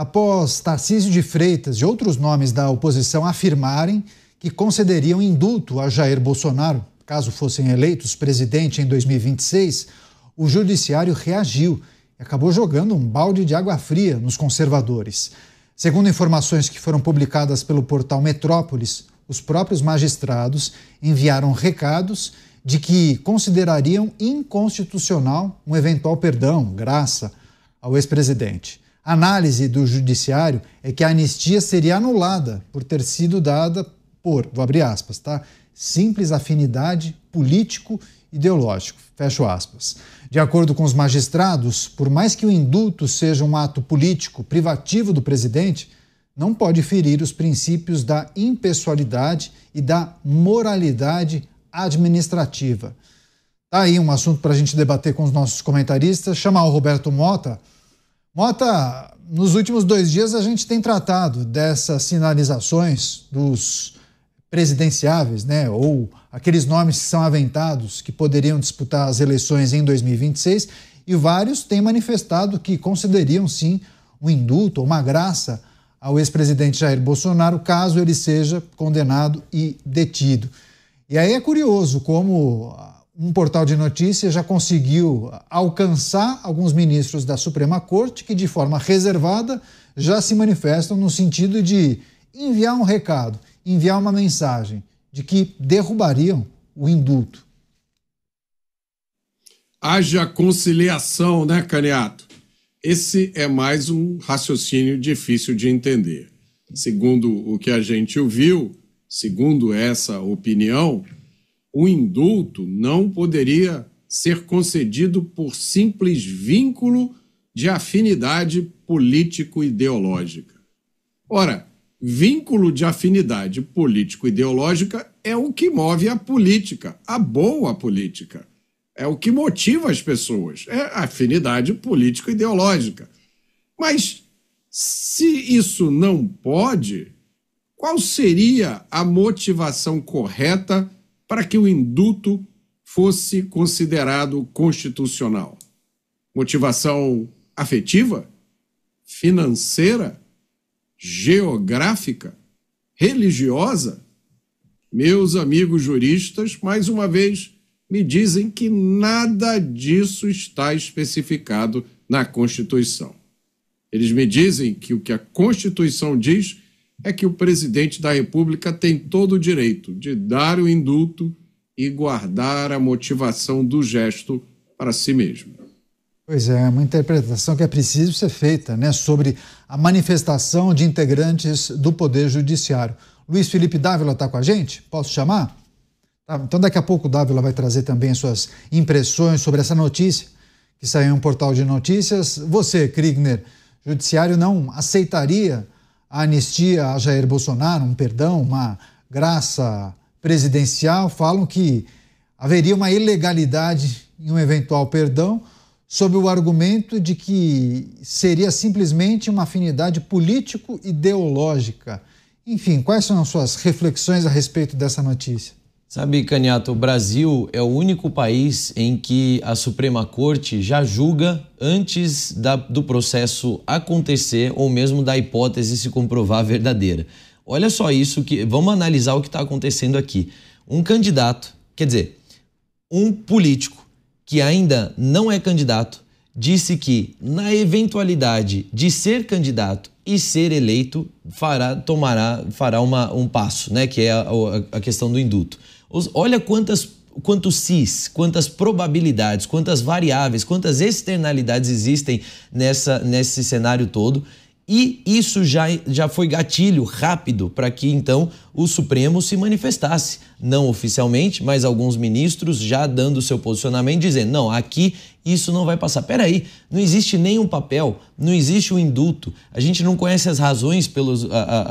após Tarcísio de Freitas e outros nomes da oposição afirmarem que concederiam indulto a Jair Bolsonaro, caso fossem eleitos presidente em 2026, o judiciário reagiu e acabou jogando um balde de água fria nos conservadores. Segundo informações que foram publicadas pelo portal Metrópolis, os próprios magistrados enviaram recados de que considerariam inconstitucional um eventual perdão, graça, ao ex-presidente. A análise do judiciário é que a anistia seria anulada por ter sido dada por, vou abrir aspas, tá? Simples afinidade político-ideológico, fecho aspas. De acordo com os magistrados, por mais que o indulto seja um ato político privativo do presidente, não pode ferir os princípios da impessoalidade e da moralidade administrativa. Tá aí um assunto para a gente debater com os nossos comentaristas. Chamar o Roberto Mota. Mota, nos últimos 2 dias a gente tem tratado dessas sinalizações dos presidenciáveis, né? Ou aqueles nomes que são aventados que poderiam disputar as eleições em 2026, e vários têm manifestado que considerariam sim um indulto ou uma graça ao ex-presidente Jair Bolsonaro caso ele seja condenado e detido. E aí é curioso como um portal de notícias já conseguiu alcançar alguns ministros da Suprema Corte que de forma reservada já se manifestam no sentido de enviar um recado, enviar uma mensagem de que derrubariam o indulto. Haja conciliação, né, Caniato? Esse é mais um raciocínio difícil de entender. Segundo o que a gente ouviu, segundo essa opinião, o indulto não poderia ser concedido por simples vínculo de afinidade político-ideológica. Ora, vínculo de afinidade político-ideológica é o que move a política, a boa política. É o que motiva as pessoas, é a afinidade político-ideológica. Mas, se isso não pode, qual seria a motivação correta para que o indulto fosse considerado constitucional? Motivação afetiva? Financeira? Geográfica? Religiosa? Meus amigos juristas, mais uma vez, me dizem que nada disso está especificado na Constituição. Eles me dizem que o que a Constituição diz é que o presidente da República tem todo o direito de dar o indulto e guardar a motivação do gesto para si mesmo. Pois é, uma interpretação que é preciso ser feita, né, sobre a manifestação de integrantes do Poder Judiciário. Luiz Felipe Dávila está com a gente? Posso chamar? Tá, então daqui a pouco o Dávila vai trazer também suas impressões sobre essa notícia que saiu em um portal de notícias. Você, Kriegner, o Judiciário não aceitaria a anistia a Jair Bolsonaro, um perdão, uma graça presidencial? Falam que haveria uma ilegalidade em um eventual perdão, sob o argumento de que seria simplesmente uma afinidade político-ideológica. Enfim, quais são as suas reflexões a respeito dessa notícia? Sabe, Caniato, o Brasil é o único país em que a Suprema Corte já julga antes do processo acontecer ou mesmo da hipótese se comprovar verdadeira. Olha só isso, vamos analisar o que está acontecendo aqui. Um candidato, quer dizer, um político que ainda não é candidato, disse que na eventualidade de ser candidato e ser eleito, fará um passo, né, que é a questão do indulto. Olha quantos sis, quantas probabilidades, quantas variáveis, quantas externalidades existem nesse cenário todo. E isso já foi gatilho rápido para que, então, o Supremo se manifestasse. Não oficialmente, mas alguns ministros já dando o seu posicionamento, dizendo, não, aqui isso não vai passar. Peraí, não existe nenhum papel, não existe um indulto. A gente não conhece as razões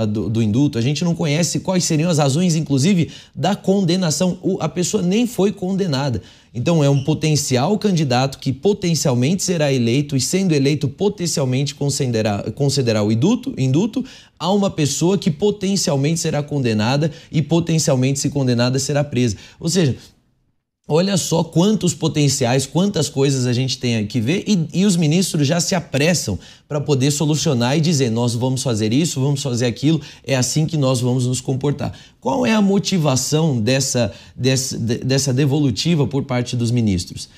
do indulto, a gente não conhece quais seriam as razões, inclusive, da condenação. A pessoa nem foi condenada. Então, é um potencial candidato que potencialmente será eleito e, sendo eleito, potencialmente concederá o indulto a uma pessoa que potencialmente será condenada e potencialmente, se condenada, será presa. Ou seja, Olha só quantos potenciais, quantas coisas a gente tem que ver e os ministros já se apressam para poder solucionar e dizer nós vamos fazer isso, vamos fazer aquilo, é assim que nós vamos nos comportar. Qual é a motivação dessa devolutiva por parte dos ministros?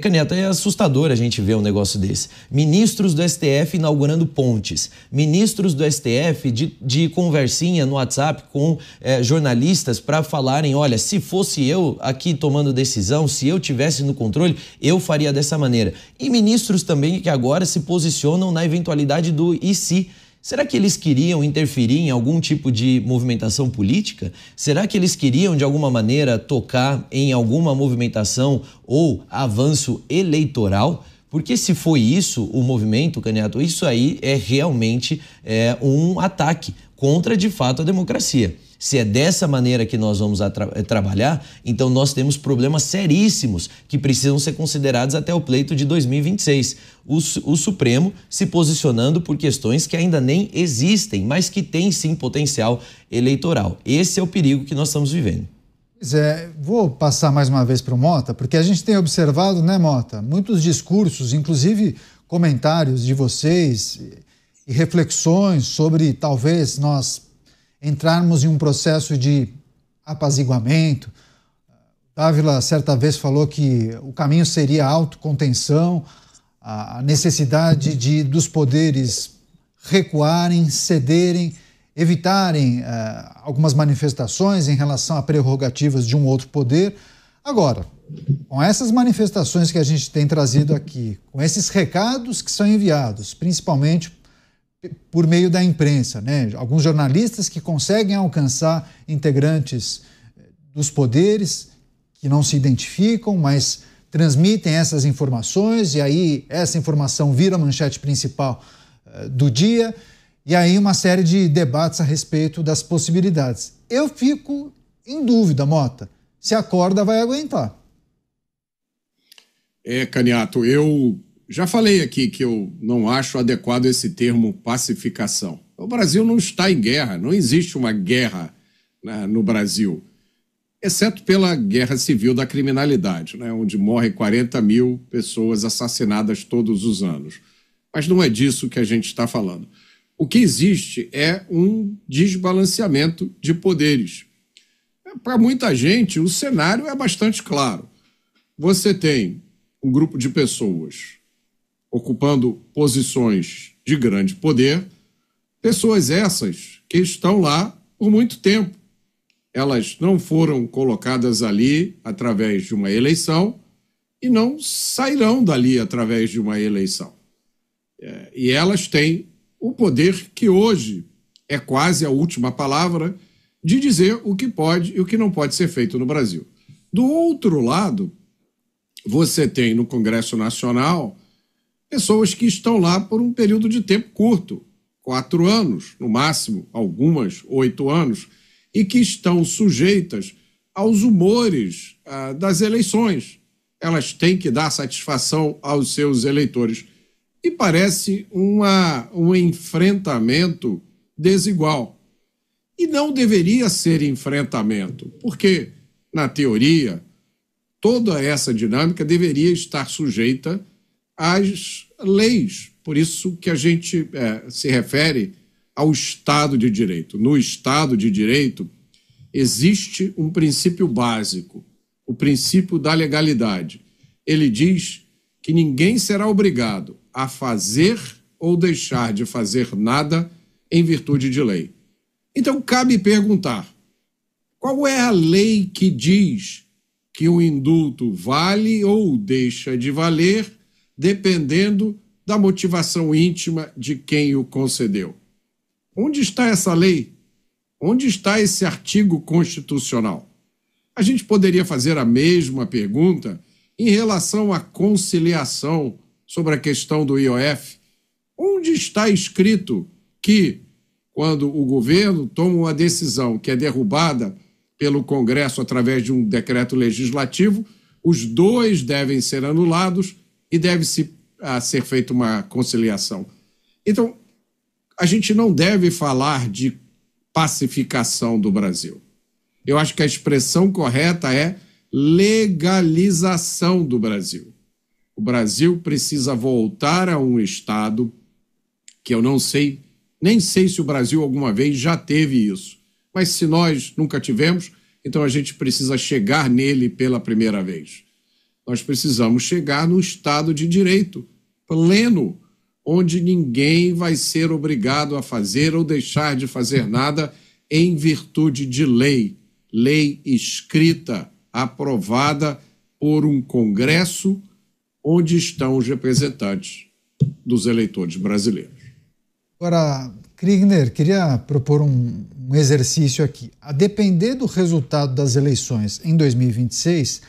Caneta, é assustador a gente ver um negócio desse. Ministros do STF inaugurando pontes, ministros do STF de conversinha no WhatsApp com jornalistas para falarem, olha, se fosse eu aqui tomando decisão, se eu tivesse no controle, eu faria dessa maneira. E ministros também que agora se posicionam na eventualidade do e se. Será que eles queriam interferir em algum tipo de movimentação política? Será que eles queriam, de alguma maneira, tocar em alguma movimentação ou avanço eleitoral? Porque se foi isso o movimento, Candidato, isso aí é realmente um ataque contra, de fato, a democracia. Se é dessa maneira que nós vamos trabalhar, então nós temos problemas seríssimos que precisam ser considerados até o pleito de 2026. O Supremo se posicionando por questões que ainda nem existem, mas que têm sim potencial eleitoral. Esse é o perigo que nós estamos vivendo. Pois é, vou passar mais uma vez para o Mota, porque a gente tem observado, né, Mota, muitos discursos, inclusive comentários de vocês e reflexões sobre talvez nós entrarmos em um processo de apaziguamento. Dávila certa vez falou que o caminho seria a autocontenção, a necessidade dos poderes recuarem, cederem, evitarem algumas manifestações em relação a prerrogativas de um outro poder. Agora, com essas manifestações que a gente tem trazido aqui, com esses recados que são enviados, principalmente por meio da imprensa, né? Alguns jornalistas que conseguem alcançar integrantes dos poderes que não se identificam, mas transmitem essas informações e aí essa informação vira a manchete principal do dia e aí uma série de debates a respeito das possibilidades. Eu fico em dúvida, Mota, se a corda vai aguentar. Candidato, eu já falei aqui que eu não acho adequado esse termo pacificação. O Brasil não está em guerra, não existe uma guerra, né, no Brasil, exceto pela guerra civil da criminalidade, né, onde morrem 40 mil pessoas assassinadas todos os anos. Mas não é disso que a gente está falando. O que existe é um desbalanceamento de poderes. Para muita gente, o cenário é bastante claro. Você tem um grupo de pessoas ocupando posições de grande poder, pessoas essas que estão lá por muito tempo. Elas não foram colocadas ali através de uma eleição e não sairão dali através de uma eleição. E elas têm o poder que hoje é quase a última palavra de dizer o que pode e o que não pode ser feito no Brasil. Do outro lado, você tem no Congresso Nacional pessoas que estão lá por um período de tempo curto, 4 anos, no máximo, algumas 8 anos, e que estão sujeitas aos humores das eleições. Elas têm que dar satisfação aos seus eleitores. E parece um enfrentamento desigual. E não deveria ser enfrentamento, porque, na teoria, toda essa dinâmica deveria estar sujeita às leis. Por isso que a gente se refere ao Estado de Direito. No Estado de Direito existe um princípio básico, o princípio da legalidade. Ele diz que ninguém será obrigado a fazer ou deixar de fazer nada em virtude de lei. Então, cabe perguntar, qual é a lei que diz que um indulto vale ou deixa de valer dependendo da motivação íntima de quem o concedeu? Onde está essa lei? Onde está esse artigo constitucional? A gente poderia fazer a mesma pergunta em relação à conciliação sobre a questão do IOF. Onde está escrito que, quando o governo toma uma decisão que é derrubada pelo Congresso através de um decreto legislativo, os dois devem ser anulados e deve ser feita uma conciliação? Então, a gente não deve falar de pacificação do Brasil. Eu acho que a expressão correta é legalização do Brasil. O Brasil precisa voltar a um Estado que eu não sei, nem sei se o Brasil alguma vez já teve isso. Mas se nós nunca tivemos, então a gente precisa chegar nele pela primeira vez. Nós precisamos chegar no Estado de Direito pleno, onde ninguém vai ser obrigado a fazer ou deixar de fazer nada em virtude de lei. Lei escrita, aprovada por um Congresso onde estão os representantes dos eleitores brasileiros. Agora, Kriegner, queria propor um exercício aqui. A depender do resultado das eleições em 2026,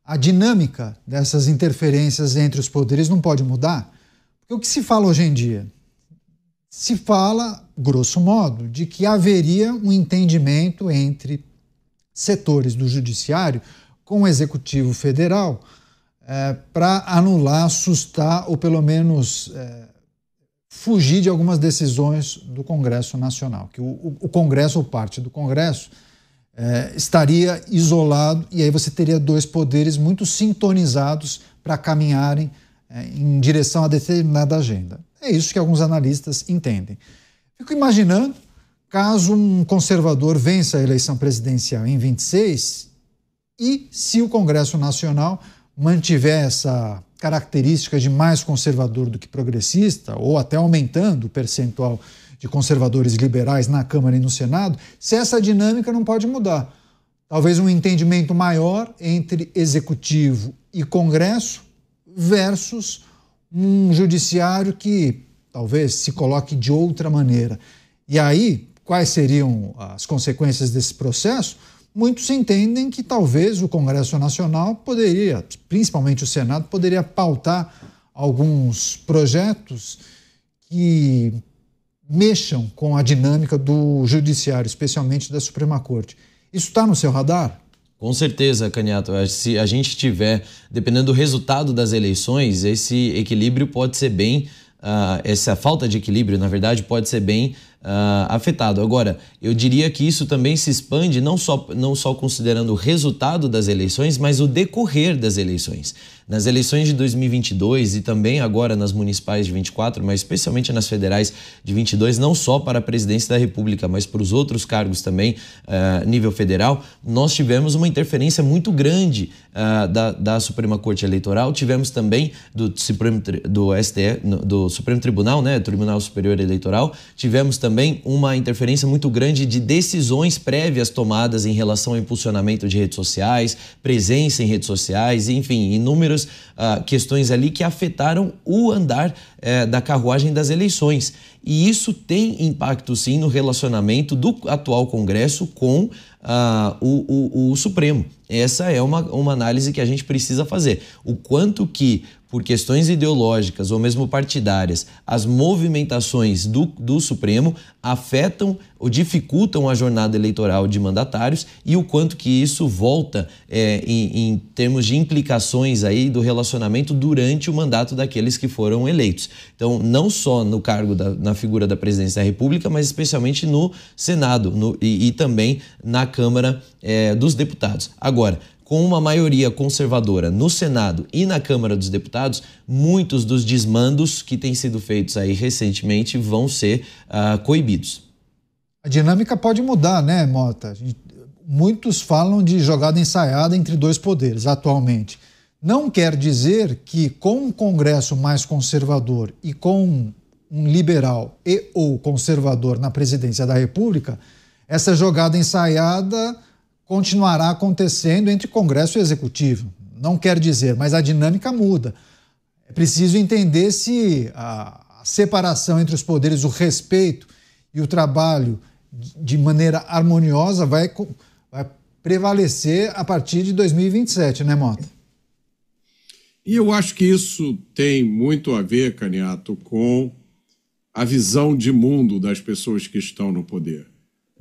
a dinâmica dessas interferências entre os poderes não pode mudar? Porque o que se fala hoje em dia? Se fala, grosso modo, de que haveria um entendimento entre setores do judiciário com o Executivo Federal para anular, assustar ou pelo menos fugir de algumas decisões do Congresso Nacional, que o Congresso ou parte do Congresso estaria isolado e aí você teria dois poderes muito sintonizados para caminharem em direção a determinada agenda. É isso que alguns analistas entendem. Fico imaginando, caso um conservador vença a eleição presidencial em 26 e se o Congresso Nacional mantiver essa característica de mais conservador do que progressista, ou até aumentando o percentual de conservadores liberais na Câmara e no Senado, se essa dinâmica não pode mudar. Talvez um entendimento maior entre Executivo e Congresso versus um judiciário que talvez se coloque de outra maneira. E aí, quais seriam as consequências desse processo? Muitos entendem que talvez o Congresso Nacional poderia, principalmente o Senado, poderia pautar alguns projetos que mexam com a dinâmica do Judiciário, especialmente da Suprema Corte. Isso está no seu radar? Com certeza, Caniato. Se a gente tiver, dependendo do resultado das eleições, esse equilíbrio pode ser bem, essa falta de equilíbrio, na verdade, pode ser bem afetado. Agora, eu diria que isso também se expande não só considerando o resultado das eleições, mas o decorrer das eleições. Nas eleições de 2022 e também agora nas municipais de 24, mas especialmente nas federais de 22, não só para a presidência da República, mas para os outros cargos também, nível federal, nós tivemos uma interferência muito grande da Suprema Corte Eleitoral, tivemos também do Supremo Tribunal, né, Tribunal Superior Eleitoral, tivemos também uma interferência muito grande de decisões prévias tomadas em relação ao impulsionamento de redes sociais, presença em redes sociais, enfim, inúmeras questões ali que afetaram o andar da carruagem das eleições. E isso tem impacto, sim, no relacionamento do atual Congresso com o Supremo. Essa é uma análise que a gente precisa fazer. O quanto que, por questões ideológicas ou mesmo partidárias, as movimentações do Supremo afetam ou dificultam a jornada eleitoral de mandatários e o quanto que isso volta em termos de implicações aí do relacionamento durante o mandato daqueles que foram eleitos. Então, não só no cargo, na figura da presidência da República, mas especialmente no Senado e também na Câmara dos Deputados. Agora, com uma maioria conservadora no Senado e na Câmara dos Deputados, muitos dos desmandos que têm sido feitos aí recentemente vão ser coibidos. A dinâmica pode mudar, né, Mota? Muitos falam de jogada ensaiada entre dois poderes atualmente. Não quer dizer que com um Congresso mais conservador e com um liberal e ou conservador na presidência da República, essa jogada ensaiada continuará acontecendo entre Congresso e Executivo. Não quer dizer, mas a dinâmica muda. É preciso entender se a separação entre os poderes, o respeito e o trabalho de maneira harmoniosa vai prevalecer a partir de 2027, né, Mota? E eu acho que isso tem muito a ver, Caniato, com a visão de mundo das pessoas que estão no poder,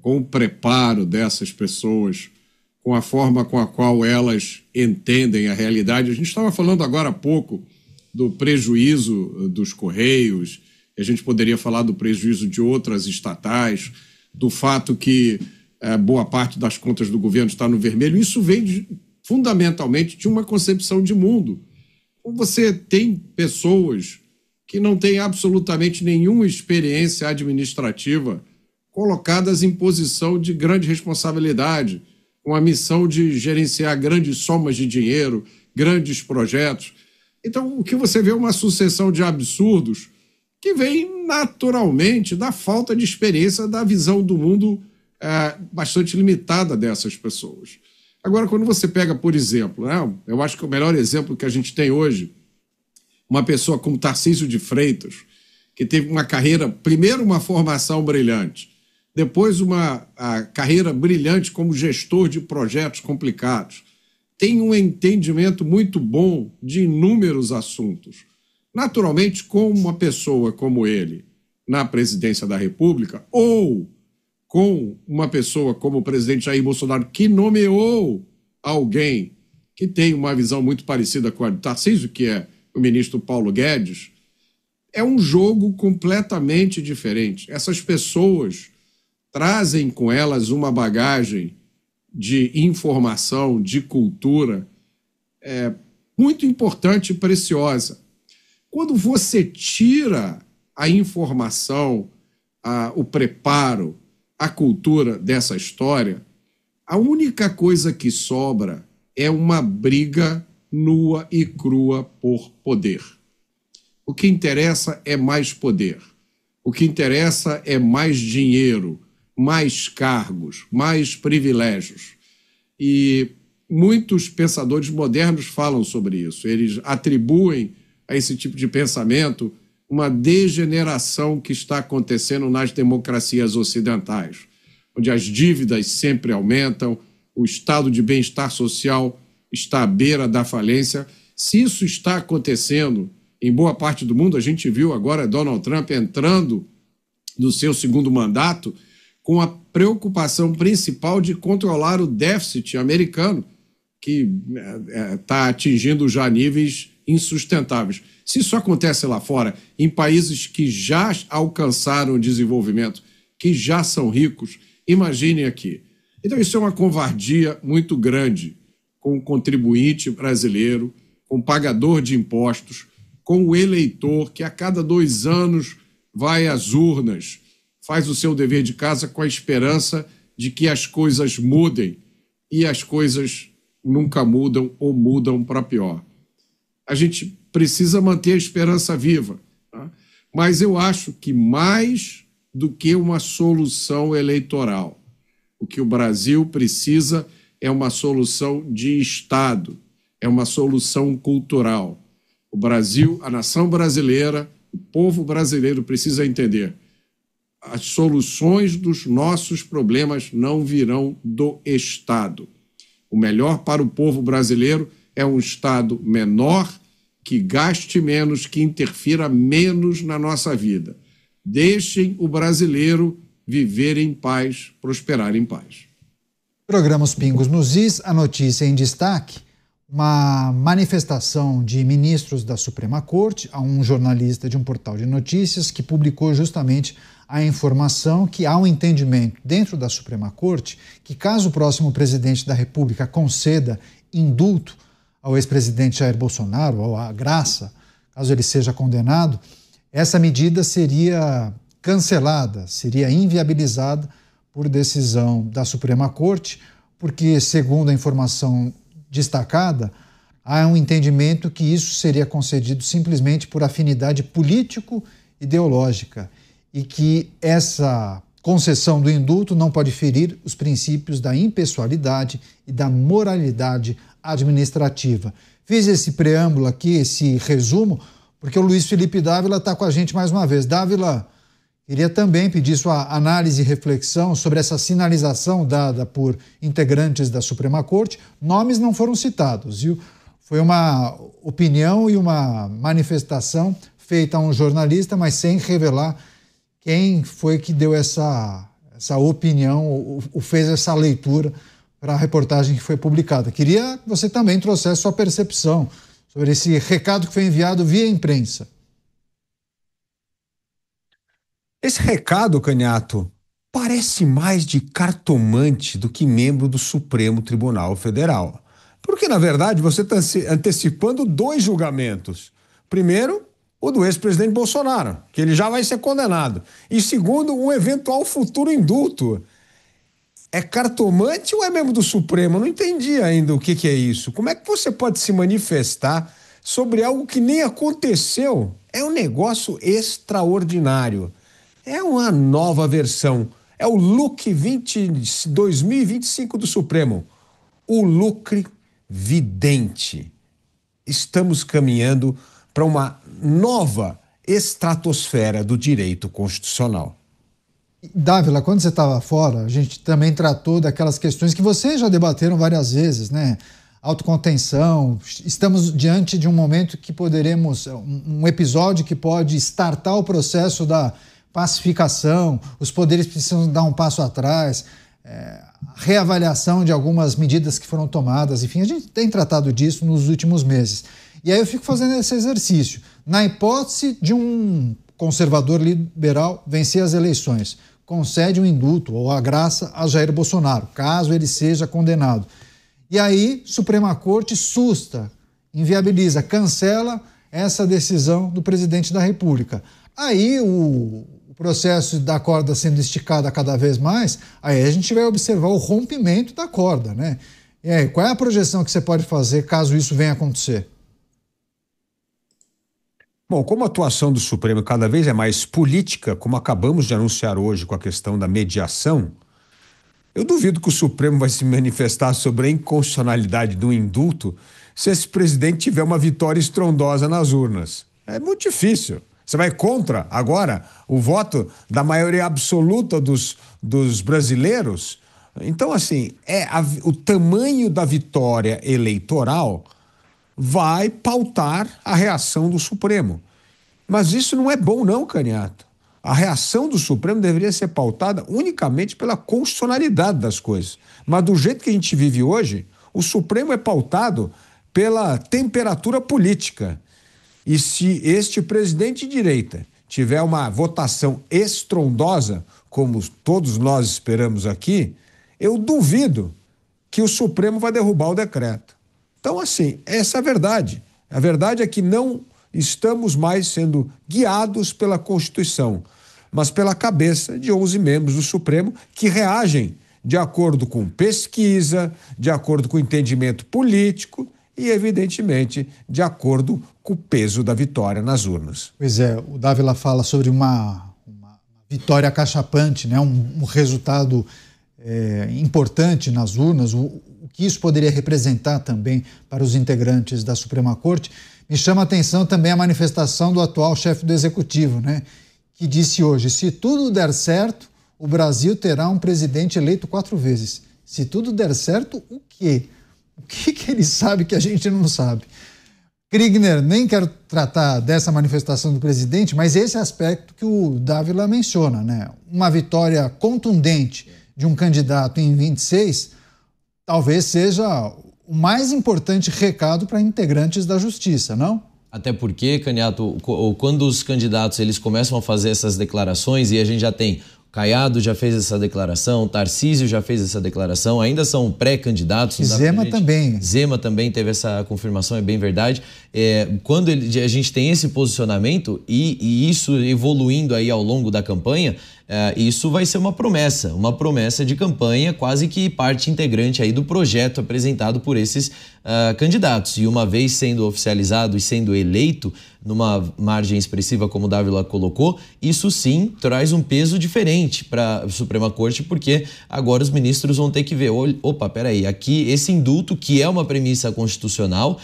com o preparo dessas pessoas, com a forma com a qual elas entendem a realidade. A gente estava falando agora há pouco do prejuízo dos Correios, a gente poderia falar do prejuízo de outras estatais, do fato que boa parte das contas do governo está no vermelho. Isso vem fundamentalmente de uma concepção de mundo. Você tem pessoas que não têm absolutamente nenhuma experiência administrativa colocadas em posição de grande responsabilidade, com a missão de gerenciar grandes somas de dinheiro, grandes projetos. Então, o que você vê é uma sucessão de absurdos que vem naturalmente da falta de experiência, da visão do mundo bastante limitada dessas pessoas. Agora, quando você pega, por exemplo, né, eu acho que o melhor exemplo que a gente tem hoje, uma pessoa como Tarcísio de Freitas, que teve uma carreira, primeiro uma formação brilhante, depois uma carreira brilhante como gestor de projetos complicados, tem um entendimento muito bom de inúmeros assuntos. Naturalmente, com uma pessoa como ele na presidência da República, ou com uma pessoa como o presidente Jair Bolsonaro, que nomeou alguém que tem uma visão muito parecida com a de Tarcísio, que é o ministro Paulo Guedes, é um jogo completamente diferente. Essas pessoas trazem com elas uma bagagem de informação, de cultura, muito importante e preciosa. Quando você tira a informação, o preparo, a cultura dessa história, a única coisa que sobra é uma briga nua e crua por poder. O que interessa é mais poder. O que interessa é mais dinheiro, mais cargos, mais privilégios. E muitos pensadores modernos falam sobre isso. Eles atribuem a esse tipo de pensamento uma degeneração que está acontecendo nas democracias ocidentais, onde as dívidas sempre aumentam, o estado de bem-estar social está à beira da falência. Se isso está acontecendo em boa parte do mundo, a gente viu agora Donald Trump entrando no seu segundo mandato com a preocupação principal de controlar o déficit americano, que está atingindo já níveis insustentáveis. Se isso acontece lá fora, em países que já alcançaram o desenvolvimento, que já são ricos, imaginem aqui. Então isso é uma covardia muito grande com o contribuinte brasileiro, com o pagador de impostos, com o eleitor que a cada 2 anos vai às urnas, faz o seu dever de casa com a esperança de que as coisas mudem, e as coisas nunca mudam ou mudam para pior. A gente precisa manter a esperança viva, tá? Mas eu acho que mais do que uma solução eleitoral, o que o Brasil precisa é uma solução de Estado, é uma solução cultural. O Brasil, a nação brasileira, o povo brasileiro precisa entender: as soluções dos nossos problemas não virão do Estado. O melhor para o povo brasileiro é um Estado menor, que gaste menos, que interfira menos na nossa vida. Deixem o brasileiro viver em paz, prosperar em paz. Programa Os Pingos nos Is, a notícia em destaque: uma manifestação de ministros da Suprema Corte a um jornalista de um portal de notícias que publicou justamente a informação que há um entendimento dentro da Suprema Corte que, caso o próximo presidente da República conceda indulto ao ex-presidente Jair Bolsonaro, ou a graça, caso ele seja condenado, essa medida seria cancelada, seria inviabilizada por decisão da Suprema Corte, porque, segundo a informação destacada, há um entendimento que isso seria concedido simplesmente por afinidade político-ideológica e que essa concessão do indulto não pode ferir os princípios da impessoalidade e da moralidade administrativa. Fiz esse preâmbulo aqui, esse resumo, porque o Luiz Felipe Dávila está com a gente mais uma vez. Dávila, queria também pedir sua análise e reflexão sobre essa sinalização dada por integrantes da Suprema Corte. Nomes não foram citados, viu? Foi uma opinião e uma manifestação feita a um jornalista, mas sem revelar quem foi que deu essa opinião ou fez essa leitura para a reportagem que foi publicada. Queria que você também trouxesse sua percepção sobre esse recado que foi enviado via imprensa. Esse recado, Canhato, parece mais de cartomante do que membro do Supremo Tribunal Federal. Porque, na verdade, você está antecipando 2 julgamentos. Primeiro, o do ex-presidente Bolsonaro, que ele já vai ser condenado. E segundo, um eventual futuro indulto. É cartomante ou é membro do Supremo? Eu não entendi ainda o que é isso. Como é que você pode se manifestar sobre algo que nem aconteceu? É um negócio extraordinário. É uma nova versão. É o look 2025 do Supremo. O lucre vidente. Estamos caminhando para uma nova estratosfera do direito constitucional. Dávila, quando você estava fora, a gente também tratou daquelas questões que vocês já debateram várias vezes, né? Autocontenção, estamos diante de um momento que poderemos, um episódio que pode startar o processo da pacificação, os poderes precisam dar um passo atrás, reavaliação de algumas medidas que foram tomadas, enfim, a gente tem tratado disso nos últimos meses. E aí eu fico fazendo esse exercício. Na hipótese de um conservador liberal vencer as eleições, concede um indulto ou a graça a Jair Bolsonaro, caso ele seja condenado. E aí, Suprema Corte susta, inviabiliza, cancela essa decisão do presidente da República. Aí o processo da corda sendo esticada cada vez mais, aí a gente vai observar o rompimento da corda, né? E aí, qual é a projeção que você pode fazer caso isso venha a acontecer? Bom, como a atuação do Supremo cada vez é mais política, como acabamos de anunciar hoje com a questão da mediação, eu duvido que o Supremo vai se manifestar sobre a inconstitucionalidade do indulto se esse presidente tiver uma vitória estrondosa nas urnas. É muito difícil. Você vai contra, agora, o voto da maioria absoluta dos brasileiros? Então, assim, o tamanho da vitória eleitoral vai pautar a reação do Supremo. Mas isso não é bom não, Caniato. A reação do Supremo deveria ser pautada unicamente pela constitucionalidade das coisas. Mas do jeito que a gente vive hoje, o Supremo é pautado pela temperatura política. E se este presidente de direita tiver uma votação estrondosa, como todos nós esperamos aqui, eu duvido que o Supremo vai derrubar o decreto. Então, assim, essa é a verdade. A verdade é que não estamos mais sendo guiados pela Constituição, mas pela cabeça de 11 membros do Supremo que reagem de acordo com pesquisa, de acordo com entendimento político e, evidentemente, de acordo com o peso da vitória nas urnas. Pois é, o Dávila fala sobre uma vitória acachapante, né? Um resultado importante nas urnas, o que isso poderia representar também para os integrantes da Suprema Corte. Me chama a atenção também a manifestação do atual chefe do Executivo, né? Que disse hoje, se tudo der certo, o Brasil terá um presidente eleito 4 vezes. Se tudo der certo, o quê? O que ele sabe que a gente não sabe? Kriegner, nem quero tratar dessa manifestação do presidente, mas esse aspecto que o Dávila menciona, né? Uma vitória contundente de um candidato em 26, talvez seja o mais importante recado para integrantes da Justiça, não? Até porque, Caniato, quando os candidatos eles começam a fazer essas declarações, e a gente já tem Caiado já fez essa declaração, Tarcísio já fez essa declaração, ainda são pré-candidatos. Zema também. Zema também teve essa confirmação, é bem verdade. Quando a gente tem esse posicionamento e isso evoluindo aí ao longo da campanha, isso vai ser uma promessa de campanha, quase que parte integrante aí do projeto apresentado por esses candidatos. E uma vez sendo oficializado e sendo eleito numa margem expressiva, como o Dávila colocou, isso sim traz um peso diferente para a Suprema Corte, porque agora os ministros vão ter que ver, opa, peraí, aqui esse indulto, que é uma premissa constitucional,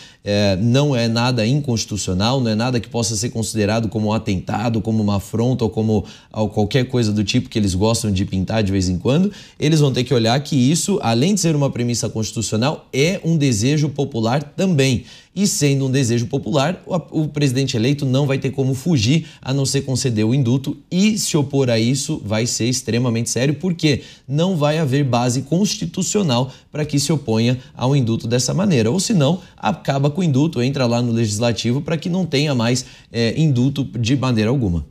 não é nada inconstitucional, não é nada que possa ser considerado como um atentado, como uma afronta ou como qualquer coisa do tipo que eles gostam de pintar de vez em quando. Eles vão ter que olhar que isso, além de ser uma premissa constitucional, é um desejo popular também. E sendo um desejo popular, o presidente eleito não vai ter como fugir, a não ser conceder o indulto, e se opor a isso vai ser extremamente sério, porque não vai haver base constitucional para que se oponha ao indulto dessa maneira. Ou senão, acaba com o indulto, entra lá no legislativo para que não tenha mais indulto de maneira alguma.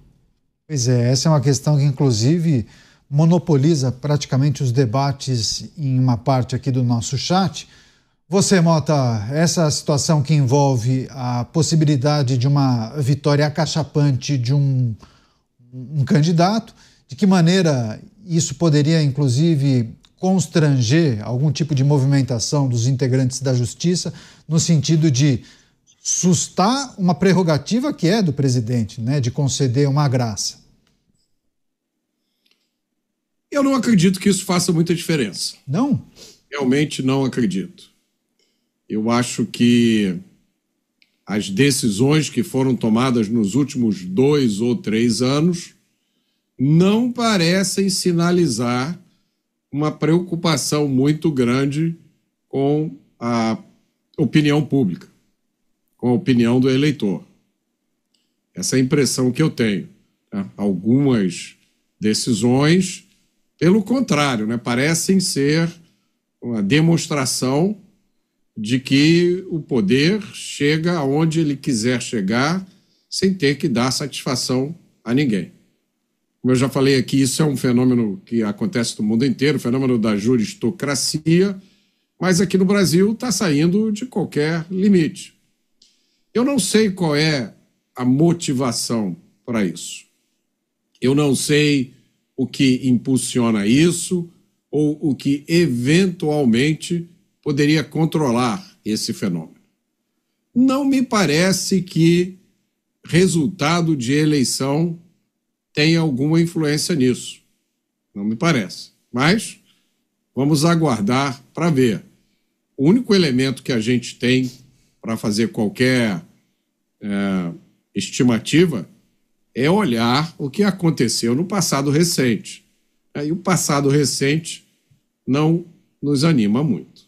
Pois é, essa é uma questão que inclusive monopoliza praticamente os debates em uma parte aqui do nosso chat. Você, Mota, essa situação que envolve a possibilidade de uma vitória acachapante de um candidato, de que maneira isso poderia, inclusive, constranger algum tipo de movimentação dos integrantes da Justiça, no sentido de sustar uma prerrogativa que é do presidente, né, de conceder uma graça? Eu não acredito que isso faça muita diferença. Não? Realmente não acredito. Eu acho que as decisões que foram tomadas nos últimos 2 ou 3 anos não parecem sinalizar uma preocupação muito grande com a opinião pública, com a opinião do eleitor. Essa é a impressão que eu tenho. Né? Algumas decisões, pelo contrário, né, parecem ser uma demonstração de que o poder chega aonde ele quiser chegar sem ter que dar satisfação a ninguém. Como eu já falei aqui, isso é um fenômeno que acontece no mundo inteiro, o fenômeno da juristocracia, mas aqui no Brasil está saindo de qualquer limite. Eu não sei qual é a motivação para isso. Eu não sei o que impulsiona isso ou o que eventualmente poderia controlar esse fenômeno. Não me parece que resultado de eleição tenha alguma influência nisso. Não me parece. Mas vamos aguardar para ver. O único elemento que a gente tem para fazer qualquer estimativa é olhar o que aconteceu no passado recente. E o passado recente não nos anima muito.